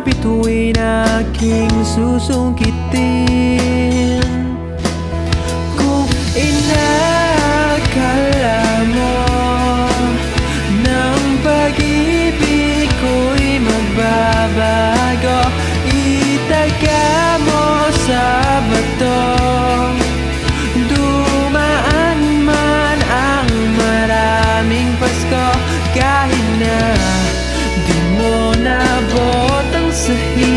bituin aking susungkitin. Kung inakala mo ng pag-ibig ko'y magbabago, itaga mo sa bato. Dumaan man ang maraming Pasko, kahit na di mo nabot ang sahig.